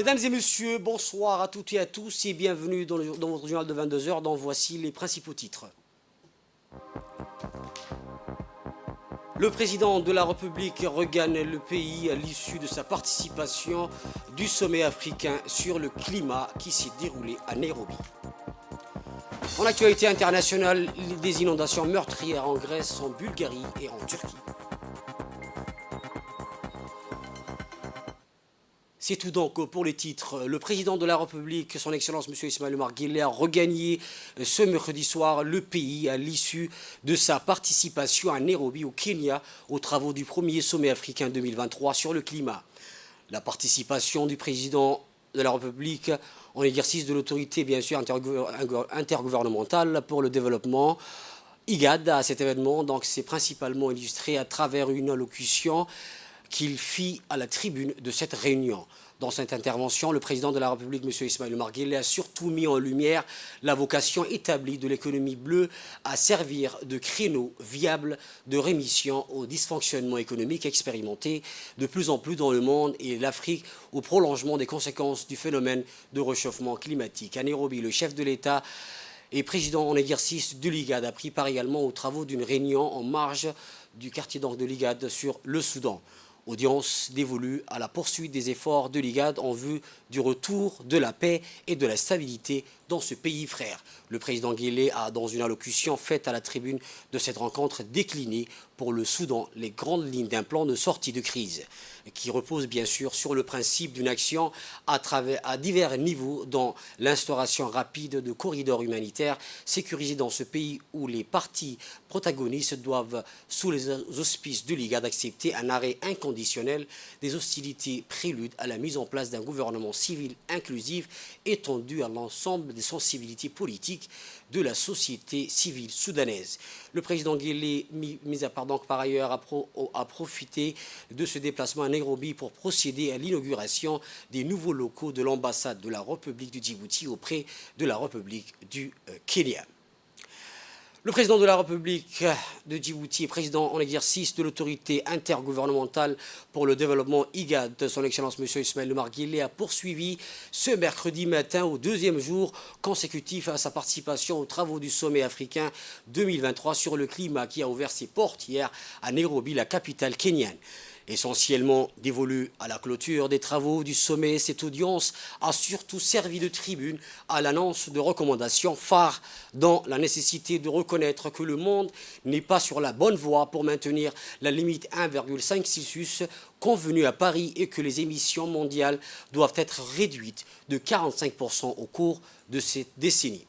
Mesdames et messieurs, bonsoir à toutes et à tous et bienvenue dans votre journal de 22 heures dont voici les principaux titres. Le président de la République regagne le pays à l'issue de sa participation du sommet africain sur le climat qui s'est déroulé à Nairobi. En actualité internationale, des inondations meurtrières en Grèce, en Bulgarie et en Turquie. C'est tout donc pour les titres. Le président de la République, son Excellence M. Ismaël Omar Guelleh, a regagné ce mercredi soir le pays à l'issue de sa participation à Nairobi, au Kenya, aux travaux du premier sommet africain 2023 sur le climat. La participation du président de la République en exercice de l'autorité, bien sûr, intergouvernementale pour le développement, IGAD, à cet événement, donc c'est principalement illustré à travers une allocution qu'il fit à la tribune de cette réunion. Dans cette intervention, le président de la République, M. Ismaël Omar Guelleh, a surtout mis en lumière la vocation établie de l'économie bleue à servir de créneau viable de rémission au dysfonctionnement économique expérimenté de plus en plus dans le monde et l'Afrique au prolongement des conséquences du phénomène de réchauffement climatique. À Nairobi, le chef de l'État et président en exercice de l'IGAD a pris part également aux travaux d'une réunion en marge du quartier de l'IGAD sur le Soudan. Audience dévolue à la poursuite des efforts de l'IGAD en vue du retour de la paix et de la stabilité dans ce pays frère. Le président Guelleh a, dans une allocution faite à la tribune de cette rencontre, décliné pour le Soudan les grandes lignes d'un plan de sortie de crise qui repose bien sûr sur le principe d'une action à divers niveaux dans l'instauration rapide de corridors humanitaires sécurisés dans ce pays où les parties protagonistes doivent, sous les auspices de l'IGAD, accepter un arrêt inconditionnel des hostilités prélude à la mise en place d'un gouvernement civil inclusif étendu à l'ensemble des sensibilités politiques de la société civile soudanaise. Le président Guelleh, mis à part donc par ailleurs, a profité de ce déplacement à Nairobi pour procéder à l'inauguration des nouveaux locaux de l'ambassade de la République du Djibouti auprès de la République du Kenya. Le président de la République de Djibouti et président en exercice de l'autorité intergouvernementale pour le développement IGAD, son Excellence M. Ismaël Omar Guelleh, a poursuivi ce mercredi matin au deuxième jour consécutif à sa participation aux travaux du sommet africain 2023 sur le climat qui a ouvert ses portes hier à Nairobi, la capitale kenyane. Essentiellement dévolue à la clôture des travaux du sommet, cette audience a surtout servi de tribune à l'annonce de recommandations phares dans la nécessité de reconnaître que le monde n'est pas sur la bonne voie pour maintenir la limite 1,5 Celsius convenue à Paris et que les émissions mondiales doivent être réduites de 45% au cours de cette décennie.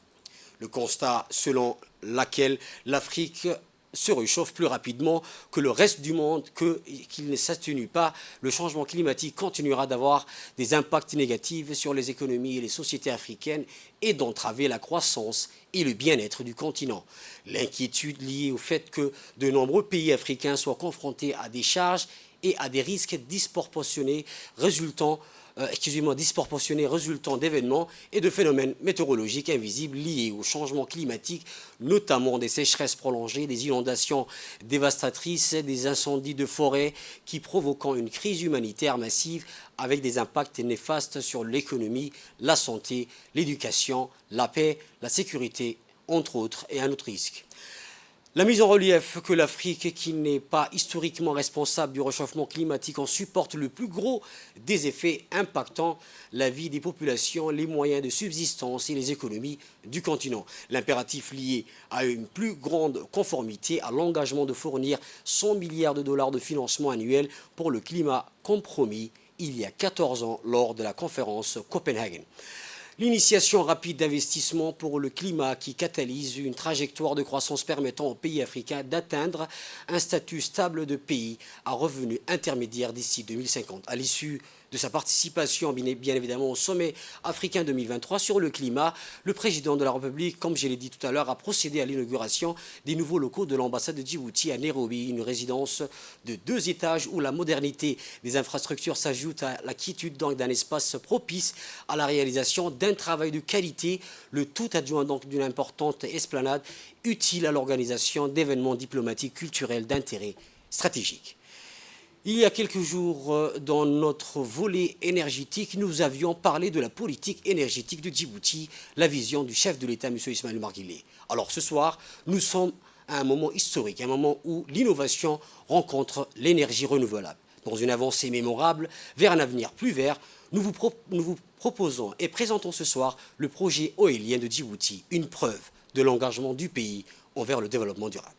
Le constat selon lequel l'Afrique se réchauffe plus rapidement que le reste du monde, qu'il ne s'atténue pas, le changement climatique continuera d'avoir des impacts négatifs sur les économies et les sociétés africaines et d'entraver la croissance et le bien-être du continent. L'inquiétude liée au fait que de nombreux pays africains soient confrontés à des charges et à des risques disproportionnés résultant d'événements et de phénomènes météorologiques invisibles liés au changement climatique, notamment des sécheresses prolongées, des inondations dévastatrices, des incendies de forêt qui provoquent une crise humanitaire massive avec des impacts néfastes sur l'économie, la santé, l'éducation, la paix, la sécurité, entre autres, et un autre risque. La mise en relief que l'Afrique, qui n'est pas historiquement responsable du réchauffement climatique, en supporte le plus gros des effets impactant la vie des populations, les moyens de subsistance et les économies du continent. L'impératif lié à une plus grande conformité à l'engagement de fournir 100 milliards de dollars de financement annuel pour le climat compromis il y a 14 ans lors de la conférence Copenhagen. L'initiation rapide d'investissement pour le climat qui catalyse une trajectoire de croissance permettant aux pays africains d'atteindre un statut stable de pays à revenus intermédiaires d'ici 2050. À l'issue de sa participation, bien évidemment, au sommet africain 2023 sur le climat, le président de la République, comme je l'ai dit tout à l'heure, a procédé à l'inauguration des nouveaux locaux de l'ambassade de Djibouti à Nairobi, une résidence de 2 étages où la modernité des infrastructures s'ajoute à la quiétude d'un espace propice à la réalisation d'un travail de qualité, le tout adjoint donc d'une importante esplanade utile à l'organisation d'événements diplomatiques culturels d'intérêt stratégique. Il y a quelques jours, dans notre volet énergétique, nous avions parlé de la politique énergétique de Djibouti, la vision du chef de l'État, M. Ismaël Omar Guelleh. Alors ce soir, nous sommes à un moment historique, un moment où l'innovation rencontre l'énergie renouvelable. Dans une avancée mémorable vers un avenir plus vert, nous vous proposons et présentons ce soir le projet éolien de Djibouti, une preuve de l'engagement du pays envers le développement durable.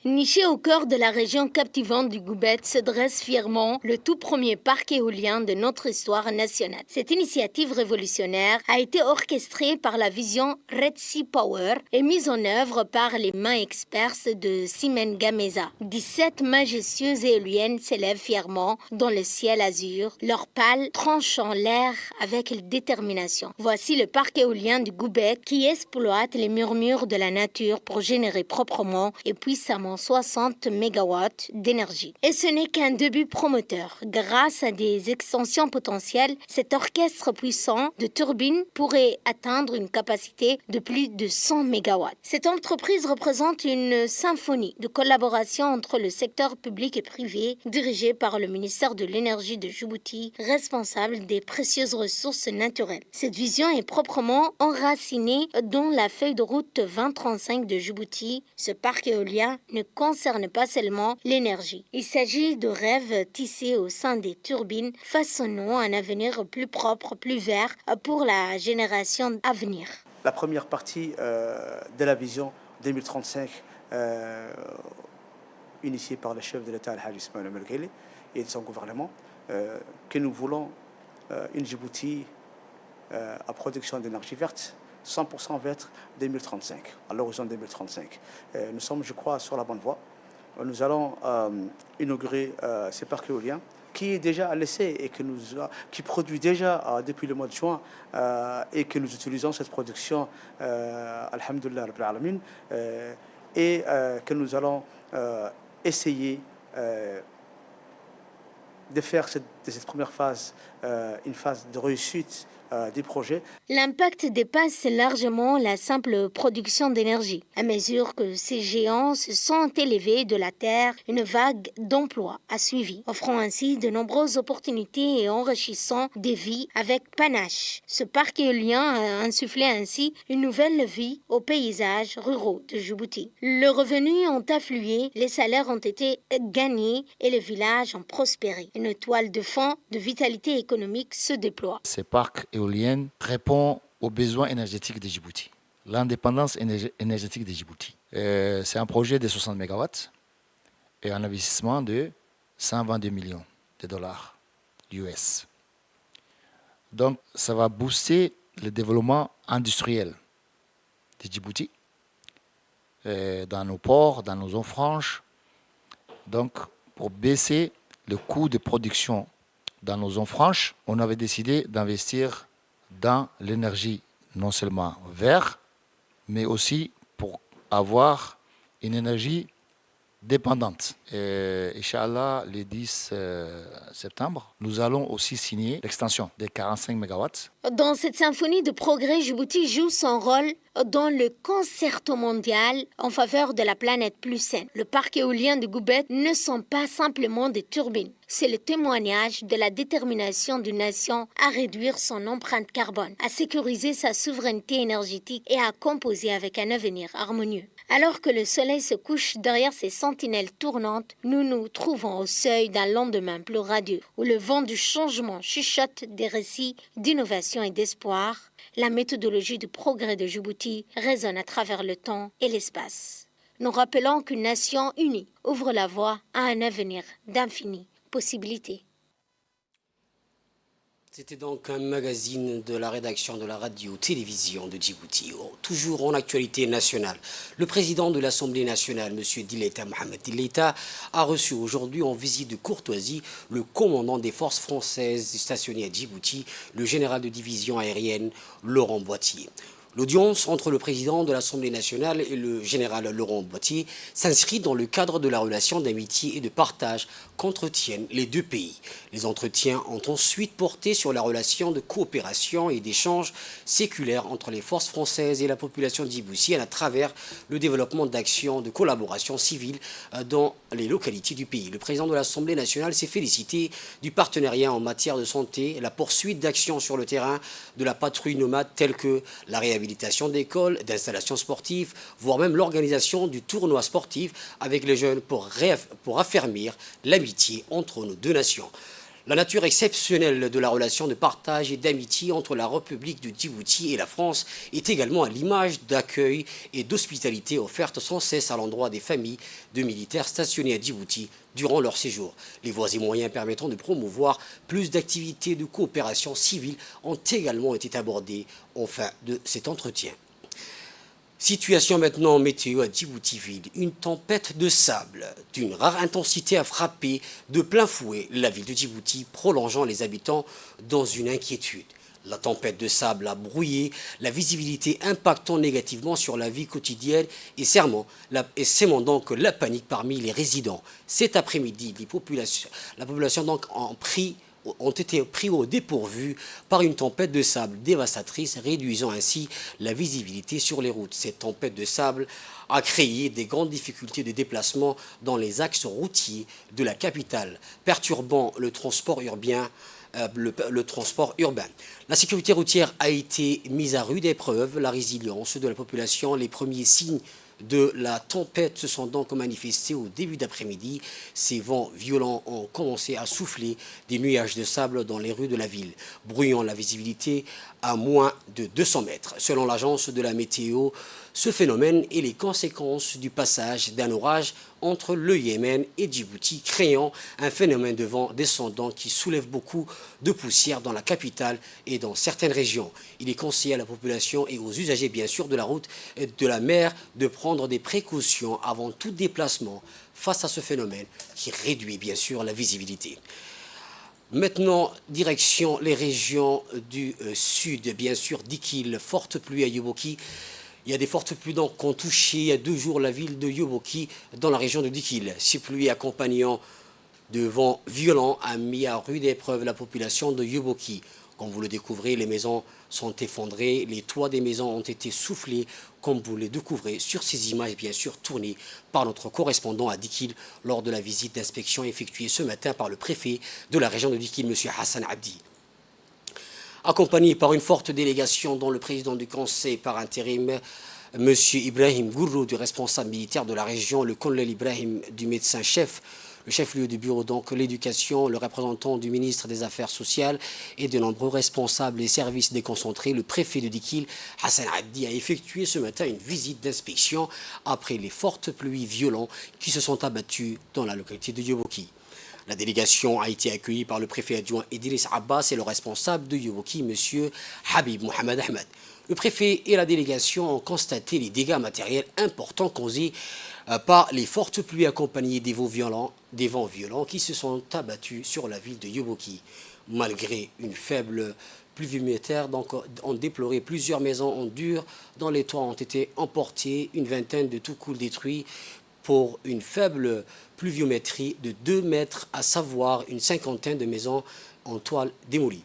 Niché au cœur de la région captivante du Goubet se dresse fièrement le tout premier parc éolien de notre histoire nationale. Cette initiative révolutionnaire a été orchestrée par la vision Red Sea Power et mise en œuvre par les mains expertes de Simen Gameza. 17 majestueuses éoliennes s'élèvent fièrement dans le ciel azur, leurs pales tranchant l'air avec détermination. Voici le parc éolien du Goubet qui exploite les murmures de la nature pour générer proprement et puissamment 60 MW d'énergie. Et ce n'est qu'un début prometteur. Grâce à des extensions potentielles, cet orchestre puissant de turbines pourrait atteindre une capacité de plus de 100 MW. Cette entreprise représente une symphonie de collaboration entre le secteur public et privé, dirigée par le ministère de l'Énergie de Djibouti, responsable des précieuses ressources naturelles. Cette vision est proprement enracinée dans la feuille de route 2035 de Djibouti. Ce parc éolien ne concerne pas seulement l'énergie. Il s'agit de rêves tissés au sein des turbines, façonnant un avenir plus propre, plus vert pour la génération à venir. La première partie de la vision 2035 initiée par le chef de l'État, Al-Hajj Ismaël Omar Guelleh, et de son gouvernement, que nous voulons une Djibouti à production d'énergie verte, 100% verte 2035, à l'horizon 2035. Nous sommes, je crois, sur la bonne voie. Nous allons inaugurer ces parcs éoliens qui est déjà à l'essai et qui produit déjà depuis le mois de juin et que nous utilisons cette production, alhamdoulilah rabbil alamin, et que nous allons essayer de faire de cette première phase une phase de réussite des projets. L'impact dépasse largement la simple production d'énergie. À mesure que ces géants se sont élevés de la terre, une vague d'emplois a suivi, offrant ainsi de nombreuses opportunités et enrichissant des vies avec panache. Ce parc éolien a insufflé ainsi une nouvelle vie aux paysages ruraux de Djibouti. Les revenus ont afflué, les salaires ont été gagnés et les villages ont prospéré. Une toile de fond de vitalité économique se déploie. Ces parcs éoliens répondent aux besoins énergétiques de Djibouti, l'indépendance énergétique de Djibouti. C'est un projet de 60 MW et un investissement de 122 millions de dollars US. Donc, ça va booster le développement industriel de Djibouti, dans nos ports, dans nos zones franches. Donc, pour baisser le coût de production dans nos zones franches, on avait décidé d'investir dans l'énergie non seulement verte, mais aussi pour avoir une énergie dépendante. Et Inch'Allah, le 10 septembre, nous allons aussi signer l'extension des 45 MW. Dans cette symphonie de progrès, Djibouti joue son rôle dans le concerto mondial en faveur de la planète plus saine. Le parc éolien de Goubet ne sont pas simplement des turbines. C'est le témoignage de la détermination d'une nation à réduire son empreinte carbone, à sécuriser sa souveraineté énergétique et à composer avec un avenir harmonieux. Alors que le soleil se couche derrière ses sentinelles tournantes, nous nous trouvons au seuil d'un lendemain plus radieux, où le vent du changement chuchote des récits d'innovation et d'espoir. La méthodologie du progrès de Djibouti résonne à travers le temps et l'espace. Nous rappelons qu'une nation unie ouvre la voie à un avenir d'infinies possibilités. C'était donc un magazine de la rédaction de la radio-télévision de Djibouti. Toujours en actualité nationale. Le président de l'Assemblée nationale, M. Dileta Mohamed Dileta, a reçu aujourd'hui en visite de courtoisie le commandant des forces françaises stationnées à Djibouti, le général de division aérienne Laurent Boitier. L'audience entre le président de l'Assemblée nationale et le général Laurent Boitier s'inscrit dans le cadre de la relation d'amitié et de partage qu'entretiennent les deux pays. Les entretiens ont ensuite porté sur la relation de coopération et d'échange séculaire entre les forces françaises et la population djiboutienne à travers le développement d'actions de collaboration civile dans les localités du pays. Le président de l'Assemblée nationale s'est félicité du partenariat en matière de santé, la poursuite d'actions sur le terrain de la patrouille nomade telles que la réhabilitation d'écoles, d'installations sportives, voire même l'organisation du tournoi sportif avec les jeunes pour affermir l'amitié entre nos deux nations. La nature exceptionnelle de la relation de partage et d'amitié entre la République de Djibouti et la France est également à l'image d'accueil et d'hospitalité offerte sans cesse à l'endroit des familles de militaires stationnés à Djibouti durant leur séjour. Les voies et moyens permettant de promouvoir plus d'activités de coopération civile ont également été abordés en fin de cet entretien. Situation maintenant météo à Djibouti-Ville. Une tempête de sable d'une rare intensité a frappé de plein fouet la ville de Djibouti, prolongeant les habitants dans une inquiétude. La tempête de sable a brouillé la visibilité, impactant négativement sur la vie quotidienne et sémant donc la panique parmi les résidents. Cet après-midi, la population donc ont été pris au dépourvu par une tempête de sable dévastatrice, réduisant ainsi la visibilité sur les routes. Cette tempête de sable a créé des grandes difficultés de déplacement dans les axes routiers de la capitale, perturbant le transport urbain. La sécurité routière a été mise à rude épreuve, la résilience de la population, les premiers signes de la tempête se sont donc manifestés au début d'après-midi. Ces vents violents ont commencé à souffler des nuages de sable dans les rues de la ville, brouillant la visibilité à moins de 200 mètres. Selon l'agence de la météo, ce phénomène est les conséquences du passage d'un orage entre le Yémen et Djibouti, créant un phénomène de vent descendant qui soulève beaucoup de poussière dans la capitale et dans certaines régions. Il est conseillé à la population et aux usagers, bien sûr, de la route et de la mer de prendre des précautions avant tout déplacement face à ce phénomène qui réduit, bien sûr, la visibilité. Maintenant, direction les régions du sud, bien sûr, Dikil, forte pluie à Yoboki. Il y a des fortes pluies donc qui ont touché il y a 2 jours la ville de Yoboki dans la région de Dikil. Ces pluies accompagnant de vents violents a mis à rude épreuve la population de Yoboki. Comme vous le découvrez, les maisons sont effondrées, les toits des maisons ont été soufflés, comme vous le découvrez sur ces images, bien sûr tournées par notre correspondant à Dikil lors de la visite d'inspection effectuée ce matin par le préfet de la région de Dikil, M. Hassan Abdi. Accompagné par une forte délégation dont le président du conseil par intérim, M. Ibrahim Gourou, du responsable militaire de la région, le colonel Ibrahim du médecin-chef, le chef-lieu du bureau, donc l'éducation, le représentant du ministre des Affaires sociales et de nombreux responsables et services déconcentrés, le préfet de Dikil, Hassan Abdi, a effectué ce matin une visite d'inspection après les fortes pluies violentes qui se sont abattues dans la localité de Yoboki. La délégation a été accueillie par le préfet adjoint Idriss Abbas et le responsable de Yoboki, M. Habib Mohamed Ahmed. Le préfet et la délégation ont constaté les dégâts matériels importants causés par les fortes pluies accompagnées des vents violents qui se sont abattus sur la ville de Yoboki. Malgré une faible pluviométrie, donc on déplorait plusieurs maisons en dur dont les toits ont été emportés, une vingtaine de tout cool détruits pour une faible pluviométrie de 2 mètres, à savoir une cinquantaine de maisons en toile démolies.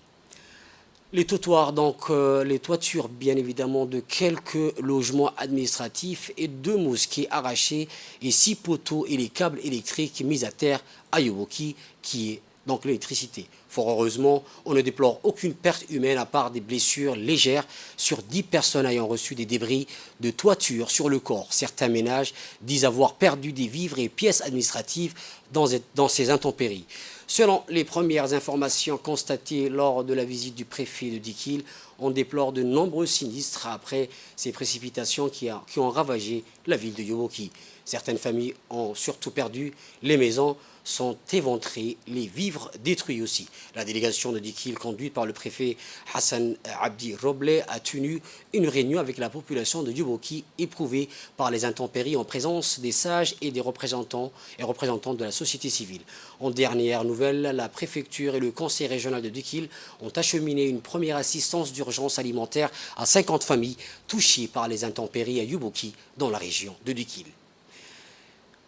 Les trottoirs, donc les toitures bien évidemment de quelques logements administratifs et 2 mosquées arrachées et 6 poteaux et les câbles électriques mis à terre à Yoboki qui est donc l'électricité. Fort heureusement, on ne déplore aucune perte humaine à part des blessures légères sur 10 personnes ayant reçu des débris de toiture sur le corps. Certains ménages disent avoir perdu des vivres et pièces administratives dans ces intempéries. Selon les premières informations constatées lors de la visite du préfet de Dikil, on déplore de nombreux sinistres après ces précipitations qui ont ravagé la ville de Yoboki. Certaines familles ont surtout perdu les maisons, sont éventrées, les vivres détruits aussi. La délégation de Dikil, conduite par le préfet Hassan Abdi Roble, a tenu une réunion avec la population de Djibouti éprouvée par les intempéries en présence des sages et des représentants de la société civile. En dernière nouvelle, la préfecture et le conseil régional de Dikil ont acheminé une première assistance d'urgence alimentaire à 50 familles touchées par les intempéries à Djibouti dans la région de Dikil.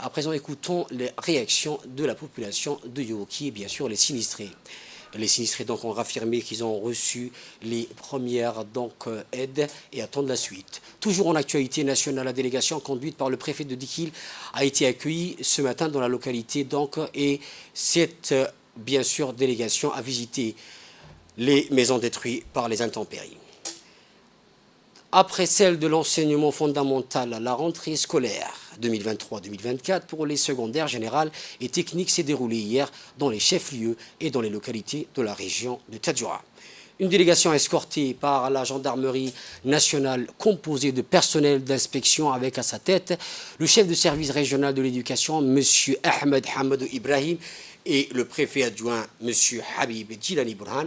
À présent, écoutons les réactions de la population de Djibouti et bien sûr les sinistrés. Les sinistrés donc ont affirmé qu'ils ont reçu les premières aides et attendent la suite. Toujours en actualité nationale, la délégation conduite par le préfet de Dikil a été accueillie ce matin dans la localité et cette bien sûr délégation a visité les maisons détruites par les intempéries. Après celle de l'enseignement fondamental, la rentrée scolaire 2023-2024 pour les secondaires générales et techniques s'est déroulée hier dans les chefs-lieux et dans les localités de la région de Tadjoura. Une délégation escortée par la gendarmerie nationale composée de personnel d'inspection avec à sa tête le chef de service régional de l'éducation, M. Ahmed Hamadou Ibrahim, et le préfet adjoint, M. Habib Djilani Burhan,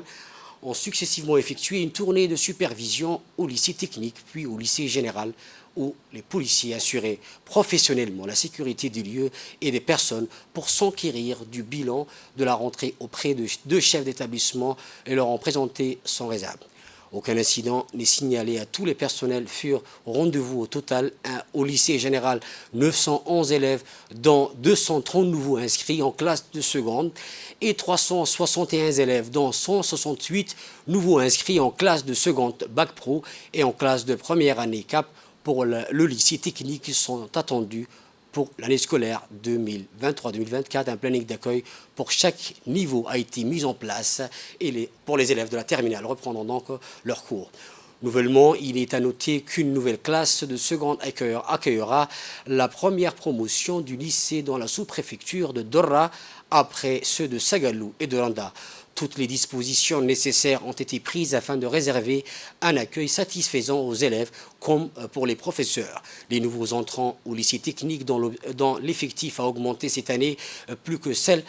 ont successivement effectué une tournée de supervision au lycée technique puis au lycée général où les policiers assuraient professionnellement la sécurité des lieux et des personnes pour s'enquérir du bilan de la rentrée auprès de deux chefs d'établissement et leur en présenter sans réserve. Aucun incident n'est signalé à tous les personnels furent au rendez-vous au total au lycée général 911 élèves dont 230 nouveaux inscrits en classe de seconde et 361 élèves dont 168 nouveaux inscrits en classe de seconde Bac Pro et en classe de première année CAP pour le lycée technique qui sont attendus pour l'année scolaire 2023-2024. Un planning d'accueil pour chaque niveau a été mis en place pour les élèves de la terminale reprendront donc leurs cours. Nouvellement, il est à noter qu'une nouvelle classe de seconde accueillera la première promotion du lycée dans la sous-préfecture de Dora après ceux de Sagalou et de Randa. Toutes les dispositions nécessaires ont été prises afin de réserver un accueil satisfaisant aux élèves comme pour les professeurs. Les nouveaux entrants au lycée technique dont l'effectif a augmenté cette année plus que celle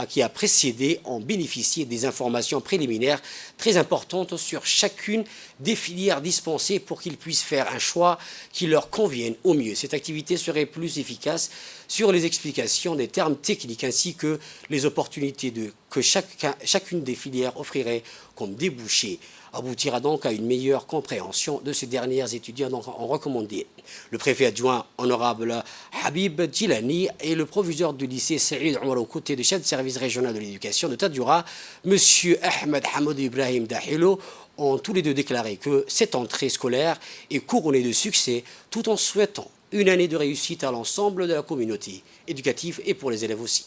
qui a précédé ont bénéficié des informations préliminaires très importantes sur chacune des filières dispensées pour qu'ils puissent faire un choix qui leur convienne au mieux. Cette activité serait plus efficace sur les explications des termes techniques ainsi que les opportunités que chacune des filières offrirait comme débouché aboutira donc à une meilleure compréhension de ces dernières étudiants en recommandé. Le préfet adjoint honorable Habib Djilani et le proviseur du lycée Saïd Omar aux côtés du chef de service régional de l'éducation de Tadjoura, M. Ahmed Hamadou Ibrahim Dahilo, ont tous les deux déclaré que cette entrée scolaire est couronnée de succès tout en souhaitant une année de réussite à l'ensemble de la communauté éducative et pour les élèves aussi.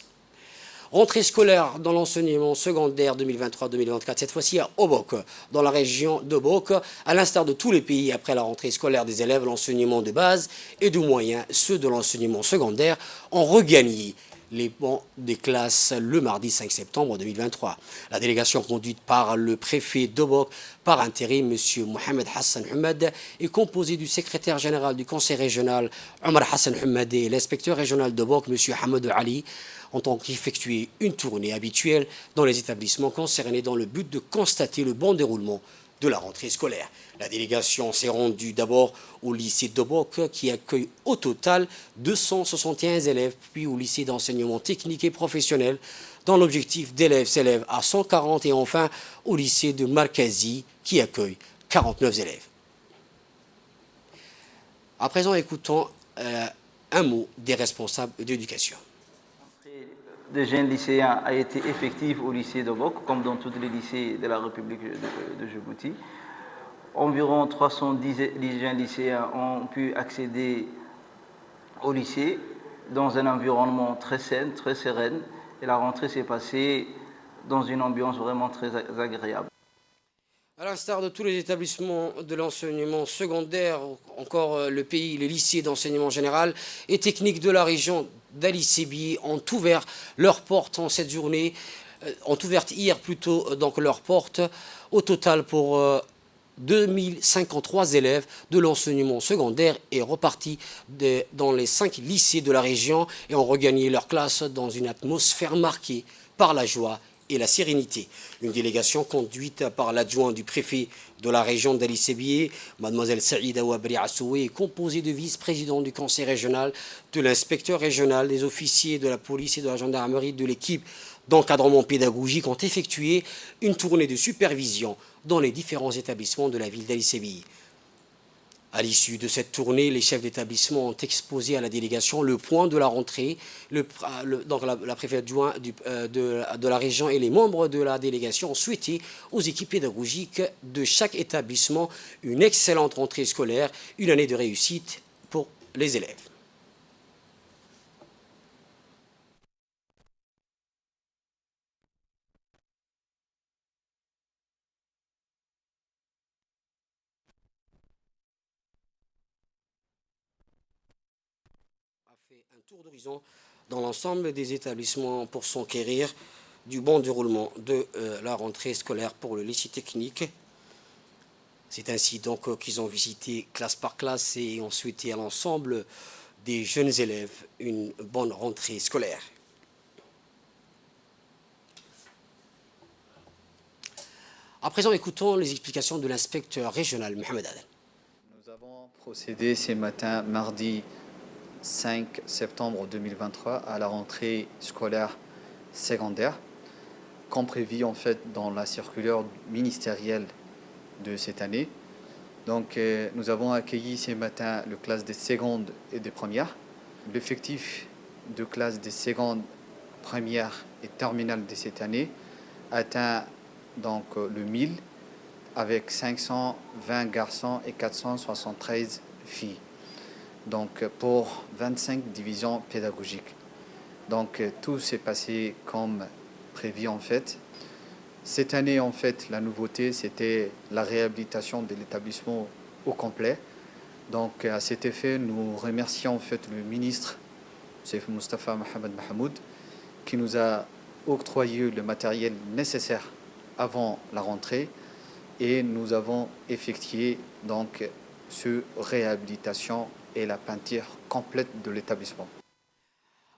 Rentrée scolaire dans l'enseignement secondaire 2023-2024, cette fois-ci à Obok, dans la région d'Obok. À l'instar de tous les pays après la rentrée scolaire des élèves, l'enseignement de base et de moyens, ceux de l'enseignement secondaire, ont regagné les bancs des classes le mardi 5 septembre 2023. La délégation conduite par le préfet d'Obok par intérim, M. Mohamed Hassan Humed, est composée du secrétaire général du conseil régional, Omar Hassan Humed, et l'inspecteur régional d'Obok, M. Hamadou Ali, ont donc effectué une tournée habituelle dans les établissements concernés dans le but de constater le bon déroulement de la rentrée scolaire. La délégation s'est rendue d'abord au lycée d'Obok qui accueille au total 261 élèves, puis au lycée d'enseignement technique et professionnel dont l'objectif d'élèves s'élève à 140 et enfin au lycée de Markazi qui accueille 49 élèves. À présent, écoutons un mot des responsables d'éducation. Des jeunes lycéens a été effective au lycée d'Obok, comme dans tous les lycées de la République de Djibouti. Environ 310 jeunes lycéens ont pu accéder au lycée dans un environnement très sain, très serein. Et la rentrée s'est passée dans une ambiance vraiment très agréable. À l'instar de tous les établissements de l'enseignement secondaire, encore le pays, les lycées d'enseignement général et technique de la région d'Ali Sébi ont ouvert leurs portes en cette journée, ont ouvert hier plutôt donc leurs portes au total pour 2053 élèves de l'enseignement secondaire est reparti dans les 5 lycées de la région et ont regagné leur classe dans une atmosphère marquée par la joie et la sérénité. Une délégation conduite par l'adjoint du préfet de la région d'Ali Sebié, mademoiselle Saïda Ouabri Assoué, est composée de vice-présidents du conseil régional, de l'inspecteur régional, des officiers de la police et de la gendarmerie, de l'équipe d'encadrement pédagogique ont effectué une tournée de supervision dans les différents établissements de la ville d'Ali Sebié. À l'issue de cette tournée, les chefs d'établissement ont exposé à la délégation le point de la rentrée. Donc la préfète adjointe de la région et les membres de la délégation ont souhaité aux équipes pédagogiques de chaque établissement une excellente rentrée scolaire, une année de réussite pour les élèves. Fait un tour d'horizon dans l'ensemble des établissements pour s'enquérir du bon déroulement de la rentrée scolaire pour le lycée technique. C'est ainsi donc qu'ils ont visité classe par classe et ont souhaité à l'ensemble des jeunes élèves une bonne rentrée scolaire. À présent, écoutons les explications de l'inspecteur régional Mohamed Adel. Nous avons procédé ce matin, mardi 5 septembre 2023, à la rentrée scolaire secondaire, comme prévu en fait dans la circulaire ministérielle de cette année. Donc nous avons accueilli ce matin le classe des secondes et des premières. L'effectif de classe des secondes, premières et terminales de cette année atteint donc le 1000 avec 520 garçons et 473 filles. Donc pour 25 divisions pédagogiques. Donc tout s'est passé comme prévu en fait. Cette année en fait la nouveauté c'était la réhabilitation de l'établissement au complet. Donc à cet effet nous remercions en fait le ministre Cheikh Moustapha Mohamed Mahmoud qui nous a octroyé le matériel nécessaire avant la rentrée et nous avons effectué donc cette réhabilitation et la peinture complète de l'établissement.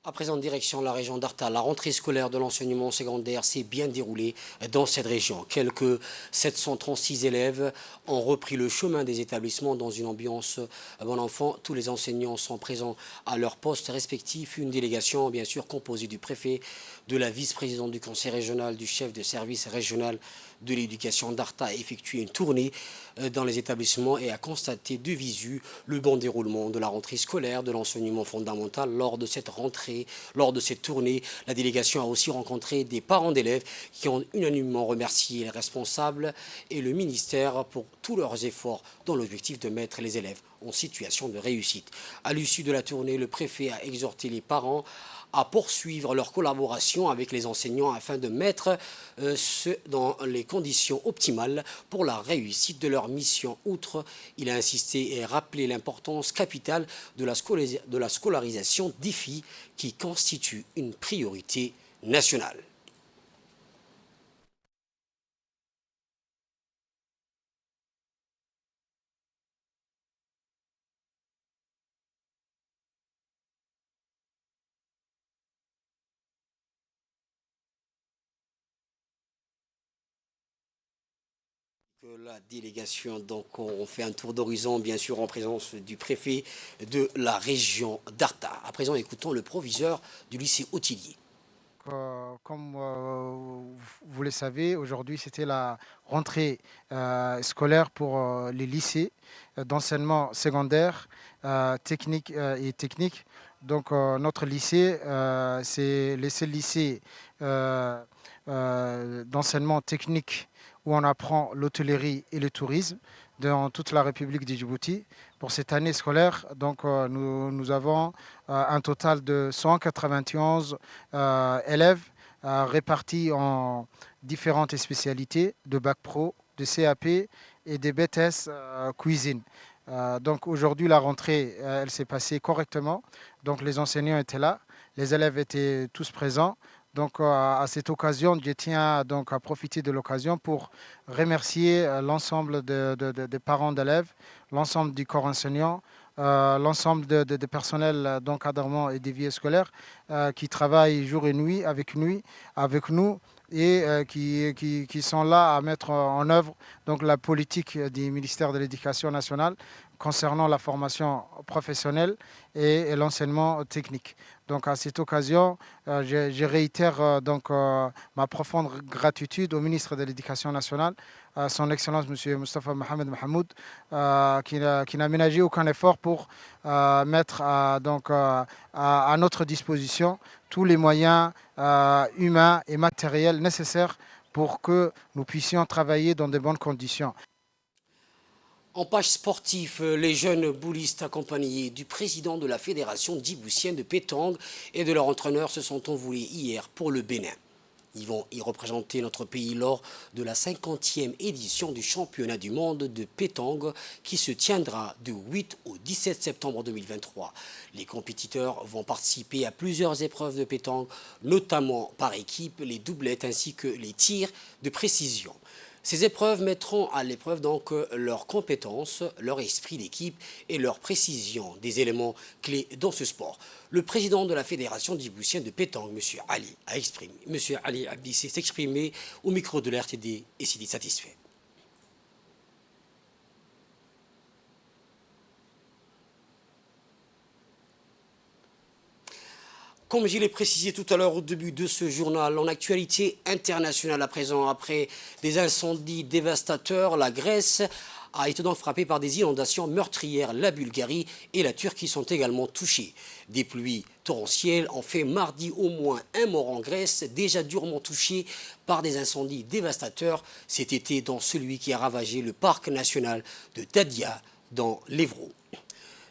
À présent, direction la région d'Arta, la rentrée scolaire de l'enseignement secondaire s'est bien déroulée dans cette région. Quelques 736 élèves ont repris le chemin des établissements dans une ambiance bon enfant. Tous les enseignants sont présents à leur poste respectif. Une délégation, bien sûr, composée du préfet, de la vice-présidente du conseil régional, du chef de service régional de l'éducation d'Arta a effectué une tournée dans les établissements et a constaté de visu le bon déroulement de la rentrée scolaire de l'enseignement fondamental. Lors de cette rentrée, lors de cette tournée, la délégation a aussi rencontré des parents d'élèves qui ont unanimement remercié les responsables et le ministère pour tous leurs efforts dans l'objectif de mettre les élèves en situation de réussite. À l'issue de la tournée, le préfet a exhorté les parents à poursuivre leur collaboration avec les enseignants afin de mettre ceux dans les conditions optimales pour la réussite de leur mission. Outre, il a insisté et rappelé l'importance capitale de la scolarisation des filles qui constitue une priorité nationale. La délégation, donc on fait un tour d'horizon, bien sûr, en présence du préfet de la région d'Arta. À présent, écoutons le proviseur du lycée Hôtelier. Comme vous le savez, aujourd'hui c'était la rentrée scolaire pour les lycées d'enseignement secondaire, technique et technique. Donc notre lycée, c'est le seul lycée d'enseignement technique où on apprend l'hôtellerie et le tourisme dans toute la République du Djibouti. Pour cette année scolaire, donc, nous avons un total de 191 élèves répartis en différentes spécialités de bac pro, de CAP et des BTS cuisine. Donc aujourd'hui, la rentrée, elle s'est passée correctement. Donc les enseignants étaient là, les élèves étaient tous présents. Donc à cette occasion, je tiens donc à profiter de l'occasion pour remercier l'ensemble des parents d'élèves, l'ensemble du corps enseignant, l'ensemble des personnels d'encadrement et des vies scolaires qui travaillent jour et nuit avec nous et qui sont là à mettre en œuvre donc, la politique du ministère de l'Éducation nationale concernant la formation professionnelle et l'enseignement technique. Donc à cette occasion, je réitère ma profonde gratitude au ministre de l'Éducation nationale, à son Excellence M. Moustapha Mohamed Mahmoud, qui n'a ménagé aucun effort pour mettre à notre disposition tous les moyens humains et matériels nécessaires pour que nous puissions travailler dans de bonnes conditions. En page sportive, les jeunes boulistes accompagnés du président de la Fédération djiboutienne de pétanque et de leur entraîneur se sont envolés hier pour le Bénin. Ils vont y représenter notre pays lors de la 50e édition du championnat du monde de pétanque qui se tiendra du 8 au 17 septembre 2023. Les compétiteurs vont participer à plusieurs épreuves de pétanque, notamment par équipe, les doublettes ainsi que les tirs de précision. Ces épreuves mettront à l'épreuve donc leurs compétences, leur esprit d'équipe et leur précision, des éléments clés dans ce sport. Le président de la Fédération djiboutienne de pétanque, M. Ali Abdi, s'est exprimé au micro de l'RTD et s'est dit satisfait. Comme je l'ai précisé tout à l'heure au début de ce journal, en actualité internationale à présent, après des incendies dévastateurs, la Grèce a été donc frappée par des inondations meurtrières. La Bulgarie et la Turquie sont également touchées. Des pluies torrentielles ont fait mardi au moins un mort en Grèce, déjà durement touché par des incendies dévastateurs cet été, dont celui qui a ravagé le parc national de Dadia dans l'Évreux.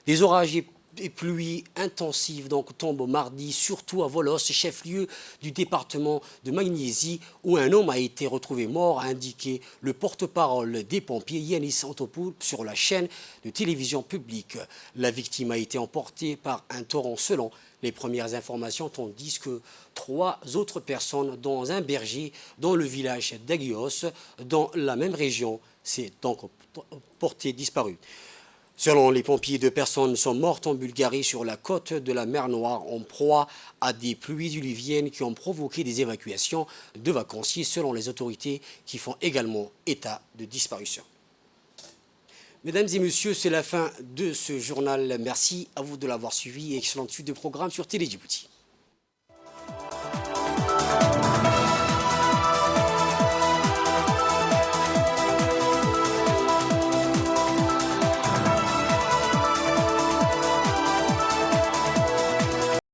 Des orages et pluies intensives donc tombent mardi, surtout à Volos, chef-lieu du département de Magnésie, où un homme a été retrouvé mort, a indiqué le porte-parole des pompiers Yanis Antopoul sur la chaîne de télévision publique. La victime a été emportée par un torrent selon les premières informations, tandis que 3 autres personnes, dont un berger dans le village d'Agios, dans la même région, s'est donc porté disparu. Selon les pompiers, 2 personnes sont mortes en Bulgarie sur la côte de la mer Noire en proie à des pluies diluviennes qui ont provoqué des évacuations de vacanciers selon les autorités qui font également état de disparition. Mesdames et messieurs, c'est la fin de ce journal. Merci à vous de l'avoir suivi et excellente suite de programme sur Télé Djibouti.